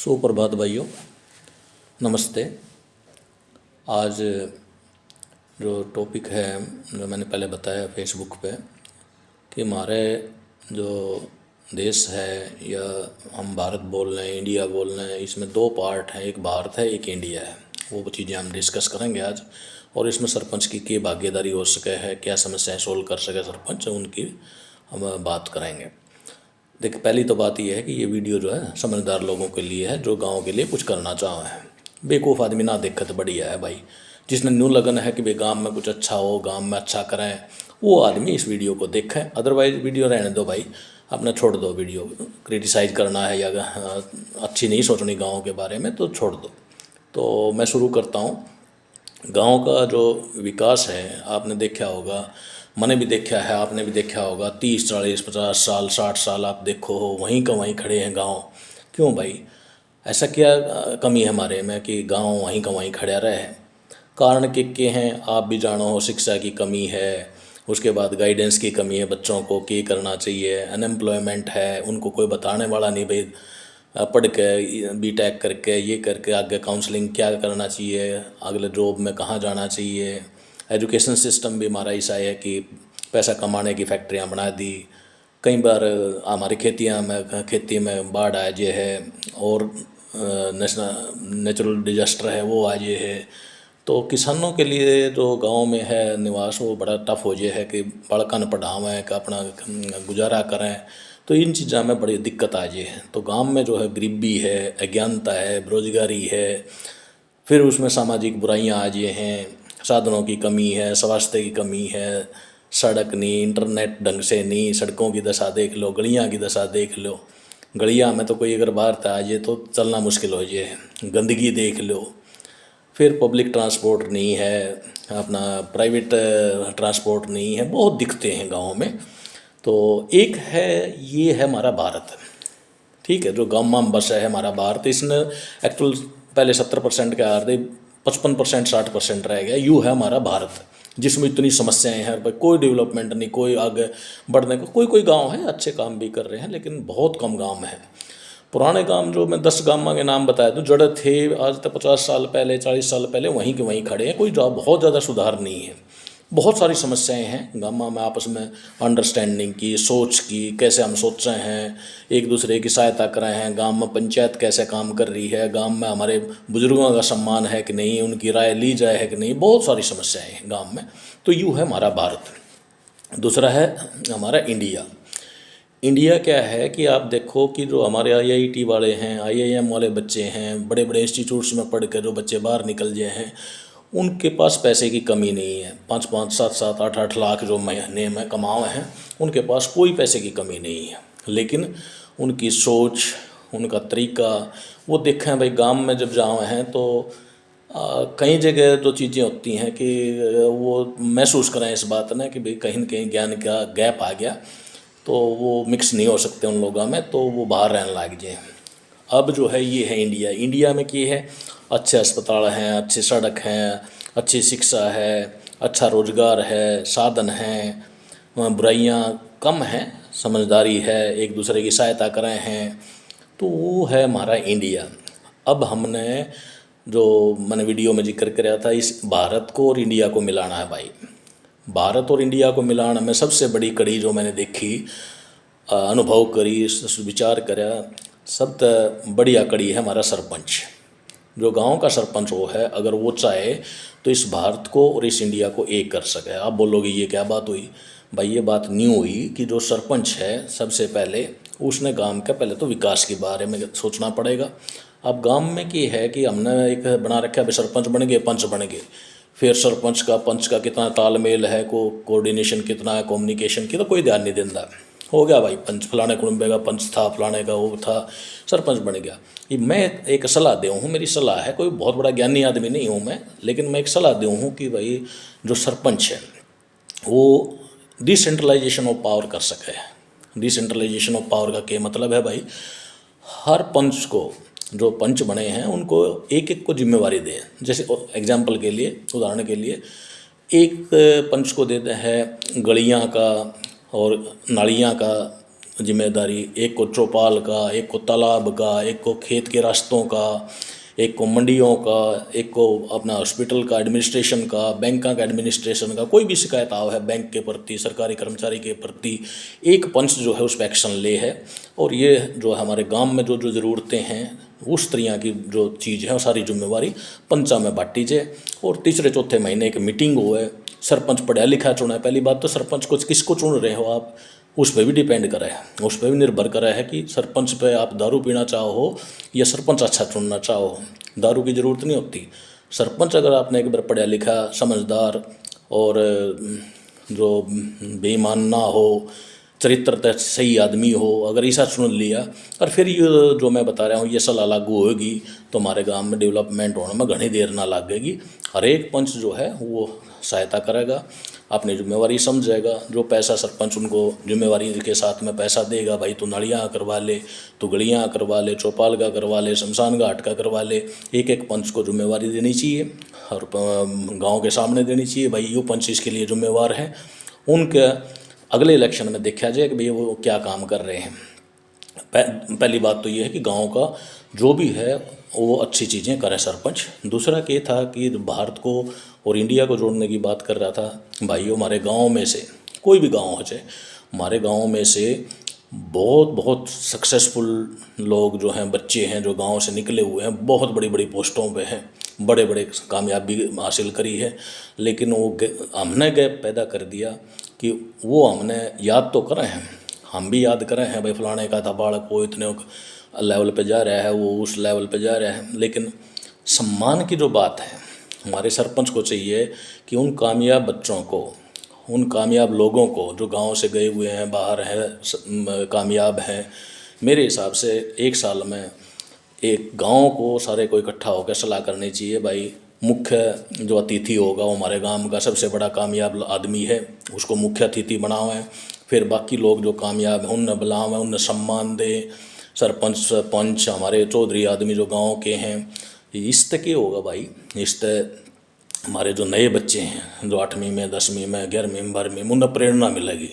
सुप्रभात भाइयों, नमस्ते। आज जो टॉपिक है जो मैंने पहले बताया फेसबुक पे कि हमारे जो देश है या हम भारत बोल रहे हैं, इंडिया बोल रहे हैं, इसमें दो पार्ट हैं, एक भारत है एक इंडिया है। वो चीज़ें हम डिस्कस करेंगे आज। और इसमें सरपंच की भागीदारी हो सके है, क्या समस्याएं सोल्व कर सके सरपंच, उनकी हम बात करेंगे। देखिए, पहली तो बात यह है कि ये वीडियो जो है समझदार लोगों के लिए है, जो गांव के लिए कुछ करना चाहे हैं। बेवकूफ़ आदमी ना देखे तो बढ़िया है भाई। जिसने न्यू लगन है कि भाई गांव में कुछ अच्छा हो, गांव में अच्छा करें, वो आदमी इस वीडियो को देखें। अदरवाइज वीडियो रहने दो भाई, अपना छोड़ दो। वीडियो क्रिटिसाइज़ करना है या अच्छी नहीं सोचनी गाँव के बारे में तो छोड़ दो। तो मैं शुरू करता हूँ। गांव का जो विकास है, आपने देखा होगा, मैंने भी देखा है, आपने भी देखा होगा। 30 40 50 साल 60 साल आप देखो हो, वहीं का वहीं खड़े हैं गांव। क्यों भाई? ऐसा क्या कमी है हमारे में कि गांव वहीं का वहीं खड़ा रहे? कारण के हैं, आप भी जानो हो। शिक्षा की कमी है, उसके बाद गाइडेंस की कमी है, बच्चों को क्या करना चाहिए। अनएम्प्लॉयमेंट है, उनको कोई बताने वाला नहीं भाई। पढ़ के बीटेक करके ये करके आगे काउंसलिंग क्या करना चाहिए, अगले जॉब में कहाँ जाना चाहिए। एजुकेशन सिस्टम भी हमारा ऐसा है कि पैसा कमाने की फैक्ट्रियाँ बना दी। कई बार हमारी खेती में बाढ़ आ जाए है, और नेचुरल डिजास्टर है वो आ जाए है। तो किसानों के लिए जो गांव में है निवास, वो बड़ा टफ हो जाए है कि पढ़कन पढ़ावें कि अपना गुजारा करें। तो इन चीज़ों में बड़ी दिक्कत आ जाए है। तो गांव में जो है गरीबी है, अज्ञानता है, बेरोजगारी है, फिर उसमें सामाजिक बुराइयां आ जाए हैं, साधनों की कमी है, स्वास्थ्य की कमी है, सड़क नहीं, इंटरनेट ढंग से नहीं, सड़कों की दशा देख लो, गलियां की दशा देख लो। गलियां में तो कोई अगर बाहर से आ जाए तो चलना मुश्किल हो जाए। गंदगी देख लो। फिर पब्लिक ट्रांसपोर्ट नहीं है, अपना प्राइवेट ट्रांसपोर्ट नहीं है, बहुत दिखते हैं गाँव में। तो एक है, ये है हमारा भारत। ठीक है, जो गाँव में बसा है हमारा भारत, इसने एक्चुअल पहले 70% के आ रहे, 55% 60% रह गया। यूँ है हमारा भारत, जिसमें इतनी समस्याएं हैं भाई। कोई डेवलपमेंट नहीं, कोई आगे बढ़ने को। कोई गांव है अच्छे काम भी कर रहे हैं, लेकिन बहुत कम गांव है। पुराने गांव जो मैं 10 गांव के नाम बताया तो जड़े थे आज तक 50 साल पहले 40 साल पहले वहीं के वहीं खड़े हैं। कोई बहुत ज़्यादा सुधार नहीं है। बहुत सारी समस्याएं हैं गाँव में आपस में, अंडरस्टैंडिंग की, सोच की, कैसे हम सोच रहे हैं, एक दूसरे की सहायता कर रहे हैं। गांव में पंचायत कैसे काम कर रही है, गांव में हमारे बुजुर्गों का सम्मान है कि नहीं, उनकी राय ली जाए है कि नहीं। बहुत सारी समस्याएं हैं गांव में। तो यूँ है हमारा भारत। दूसरा है हमारा इंडिया। इंडिया क्या है कि आप देखो कि जो हमारे आईआईटी वाले हैं, आईआईएम वाले बच्चे हैं, बड़े बड़े इंस्टीट्यूट्स में पढ़ कर जो बच्चे बाहर निकल गए हैं, उनके पास पैसे की कमी नहीं है। 5-5 7-7 8-8 लाख जो महीने में कमाए हैं, उनके पास कोई पैसे की कमी नहीं है। लेकिन उनकी सोच, उनका तरीका, वो देखें भाई। गांव में जब जाए हैं तो कई जगह जो चीज़ें होती हैं कि वो महसूस करें इस बात ने कि भाई कहीं न कहीं ज्ञान का गैप आ गया, तो वो मिक्स नहीं हो सकते उन लोगों में, तो वो बाहर रहने लग जाए। अब जो है ये है इंडिया। इंडिया में क्या है, अच्छे अस्पताल हैं, अच्छी सड़क हैं, अच्छी शिक्षा है, अच्छा रोजगार है, साधन हैं, बुराइयां कम हैं, समझदारी है, एक दूसरे की सहायता कर रहे हैं। तो वो है हमारा इंडिया। अब हमने जो मैंने वीडियो में जिक्र कराया था, इस भारत को और इंडिया को मिलाना है भाई। भारत और इंडिया को मिलाने में सबसे बड़ी कड़ी जो मैंने देखी, अनुभव करी, विचार करा, सबसे बढ़िया कड़ी है हमारा सरपंच। जो गांव का सरपंच वो है, अगर वो चाहे तो इस भारत को और इस इंडिया को एक कर सके। आप बोलोगे ये क्या बात हुई भाई? ये बात न्यू हुई कि जो सरपंच है सबसे पहले उसने गांव का पहले तो विकास के बारे में सोचना पड़ेगा। अब गांव में क्या है कि हमने एक बना रखा है, सरपंच बन गए, पंच बन गए, फिर सरपंच का पंच का कितना तालमेल है, कोऑर्डिनेशन कितना है, कम्युनिकेशन की तो कोई ध्यान नहीं देता। हो गया भाई पंच, फलाने कुनबे का पंच था, फलाने का वो था, सरपंच बन गया। ये मैं एक सलाह दे हूँ, मेरी सलाह है, कोई बहुत बड़ा ज्ञानी आदमी नहीं हूँ मैं, लेकिन मैं एक सलाह दे हूँ कि भाई जो सरपंच है वो डिसेंट्रलाइजेशन ऑफ पावर कर सके। डिसेंट्रलाइजेशन ऑफ पावर का क्या मतलब है भाई? हर पंच को, जो पंच बने हैं उनको एक एक को जिम्मेवारी दें। जैसे एग्जाम्पल के लिए, उदाहरण के लिए, एक पंच को देते हैं गलियां का और नालियां का जिम्मेदारी, एक को चौपाल का, एक को तालाब का, एक को खेत के रास्तों का, एक को मंडियों का, एक को अपना हॉस्पिटल का एडमिनिस्ट्रेशन का, बैंकों का एडमिनिस्ट्रेशन का। कोई भी शिकायत आओ है बैंक के प्रति, सरकारी कर्मचारी के प्रति, एक पंच जो है उस पर एक्शन ले है। और ये जो हमारे गांव में जो जो ज़रूरतें हैं उस तरह की जो चीज़ है वो सारी जिम्मेवारी पंचा में बांटी जाए। और तीसरे चौथे महीने एक मीटिंग हो है, सरपंच पढ़ा लिखा चुना है। पहली बात तो सरपंच को किसको चुन रहे हो आप, उस पर भी डिपेंड करा है, उस पर भी निर्भर करा है कि सरपंच पे आप दारू पीना चाहो या सरपंच अच्छा चुनना चाहो। दारू की ज़रूरत नहीं होती। सरपंच अगर आपने एक बार पढ़ा लिखा, समझदार और जो बेईमान ना हो, चरित्र सही आदमी हो, अगर ऐसा चुन लिया और फिर ये जो मैं बता रहा हूँ ये सलाह लागू होगी तो हमारे गांव में डेवलपमेंट होने में घनी देर ना लगेगी। हर एक पंच जो है वो सहायता करेगा, अपनी जिम्मेवारी समझेगा। जो पैसा सरपंच उनको जिम्मेवारी के साथ में पैसा देगा, भाई तू नालियाँ करवा ले, तू गलियाँ करवा ले, चौपाल का करवा ले, शमशान घाट का करवा ले, एक एक पंच को जिम्मेवारी देनी चाहिए और गांव के सामने देनी चाहिए। भाई ये पंच इसके लिए जिम्मेवार है। उनके अगले इलेक्शन में देखा जाए कि भाई वो क्या काम कर रहे हैं। पहली बात तो ये है कि गांव का जो भी है वो अच्छी चीज़ें करें सरपंच। दूसरा ये था कि भारत को और इंडिया को जोड़ने की बात कर रहा था। भाइयों, हमारे गांव में से कोई भी गांव हो चाहे, हमारे गांव में से बहुत बहुत सक्सेसफुल लोग जो हैं, बच्चे हैं जो गांव से निकले हुए हैं, बहुत बड़ी बड़ी पोस्टों पे हैं, बड़े बड़े कामयाबी हासिल करी है। लेकिन वो हमने गैप पैदा कर दिया कि वो हमने याद तो करें हैं, हम भी याद करें हैं भाई फलाने का था बालक, वो इतने लेवल पे जा रहा है, वो उस लेवल पे जा रहा है। लेकिन सम्मान की जो बात है, हमारे सरपंच को चाहिए कि उन कामयाब बच्चों को, उन कामयाब लोगों को जो गांव से गए हुए हैं, बाहर हैं, कामयाब हैं, मेरे हिसाब से एक साल में एक गांव को सारे को इकट्ठा होकर सलाह करनी चाहिए। भाई मुख्य जो अतिथि होगा वो हमारे गांव का सबसे बड़ा कामयाब आदमी है, उसको मुख्य अतिथि बनावें। फिर बाकी लोग जो कामयाब हैं उन्हें बुलावें, उन्हें सम्मान दें। सरपंच पंच हमारे चौधरी आदमी जो गांव के हैं, इस तक होगा भाई। इस तक हमारे जो नए बच्चे हैं जो 8वीं में, 10वीं में, 11वीं में, 12वीं में, उन्हें प्रेरणा मिलेगी।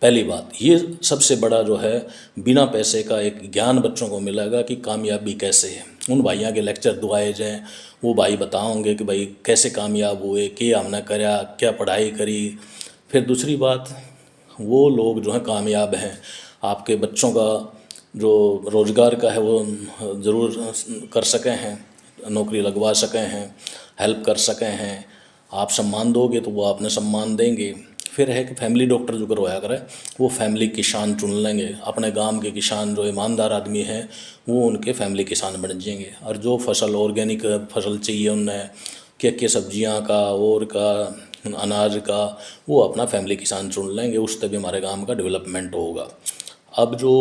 पहली बात ये सबसे बड़ा जो है, बिना पैसे का एक ज्ञान बच्चों को मिलेगा कि कामयाबी कैसे है। उन भाइयों के लेक्चर दुआए जाएँ, वो भाई बताओगे कि भाई कैसे कामयाब हुए, क्या हमने करा, क्या पढ़ाई करी। फिर दूसरी बात, वो लोग जो हैं कामयाब हैं, आपके बच्चों का जो रोज़गार का है वो ज़रूर कर सकें हैं, नौकरी लगवा सकें हैं, हेल्प कर सकें हैं। आप सम्मान दोगे तो वो आपने सम्मान देंगे। फिर है कि फैमिली डॉक्टर जो करवाया करें, वो फैमिली किसान चुन लेंगे। अपने गांव के किसान जो ईमानदार आदमी हैं वो उनके फैमिली किसान बन जाएंगे। और जो फसल ऑर्गेनिक फसल चाहिए उन्हें, क्या सब्जियां का और का अनाज का, वो अपना फैमिली किसान चुन लेंगे। उससे भी हमारे गांव का डेवलपमेंट होगा। अब जो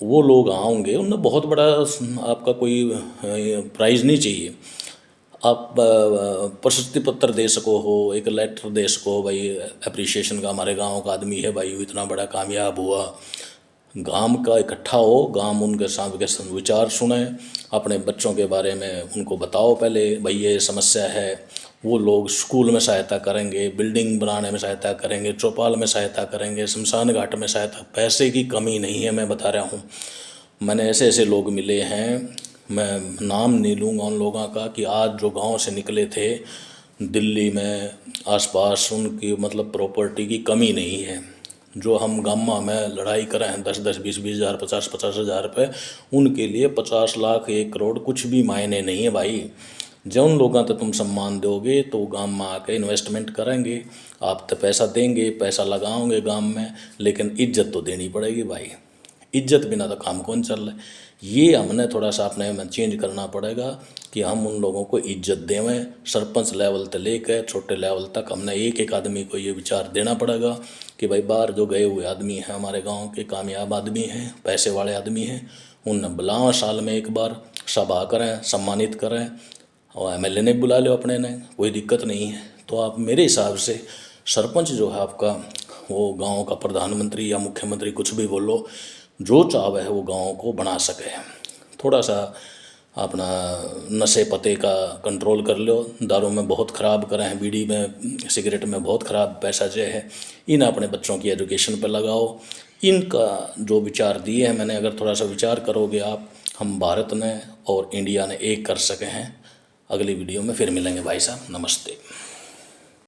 वो लोग आएंगे उन्हें बहुत बड़ा आपका कोई प्राइज़ नहीं चाहिए। आप प्रशस्ति पत्र दे सको हो, एक लेटर दे सको भाई अप्रिसिएशन का, हमारे गांव का आदमी है भाई, इतना बड़ा कामयाब हुआ। गांव का इकट्ठा हो, गांव उनके साथ के विचार सुने, अपने बच्चों के बारे में उनको बताओ पहले भाई ये समस्या है। वो लोग स्कूल में सहायता करेंगे, बिल्डिंग बनाने में सहायता करेंगे, चौपाल में सहायता करेंगे, शमशान घाट में सहायता। पैसे की कमी नहीं है, मैं बता रहा हूँ। मैंने ऐसे ऐसे लोग मिले हैं, मैं नाम नहीं लूँगा उन लोगों का, कि आज जो गांव से निकले थे दिल्ली में आसपास, उनकी मतलब प्रॉपर्टी की कमी नहीं है। जो हम गामा में लड़ाई कर रहे हैं 10-10, 20-20 हज़ार, 50-50 हज़ार रुपये, उनके लिए 50 लाख, 1 करोड़ कुछ भी मायने नहीं है भाई। जो उन लोगों तक तुम सम्मान दोगे तो गांव में आके इन्वेस्टमेंट करेंगे, आप तो पैसा देंगे, पैसा लगाओगे गांव में, लेकिन इज्जत तो देनी पड़ेगी भाई। इज्जत बिना तो काम कौन चल रहा है। ये हमने थोड़ा सा अपने चेंज करना पड़ेगा कि हम उन लोगों को इज्जत देवें। सरपंच लेवल से लेकर छोटे लेवल तक हमने एक एक आदमी को ये विचार देना पड़ेगा कि भाई बाहर जो गए हुए आदमी हैं, हमारे गांव के कामयाब आदमी हैं, पैसे वाले आदमी हैं, उन्हें बुलाओ, साल में एक बार सभा करें, सम्मानित करें। और एमएलए ने बुला लो अपने ने, कोई दिक्कत नहीं है। तो आप मेरे हिसाब से सरपंच जो है आपका, वो गांव का प्रधानमंत्री या मुख्यमंत्री, कुछ भी बोलो, जो चाव है वो गांव को बना सके। थोड़ा सा अपना नशे पते का कंट्रोल कर लो। दारू में बहुत ख़राब करें हैं, बीड़ी में, सिगरेट में बहुत ख़राब पैसा जो है, इन अपने बच्चों की एजुकेशन पर लगाओ। इनका जो विचार दिए हैं मैंने, अगर थोड़ा सा विचार करोगे आप, हम भारत ने और इंडिया ने एक कर सके हैं। अगली वीडियो में फिर मिलेंगे भाई साहब, नमस्ते।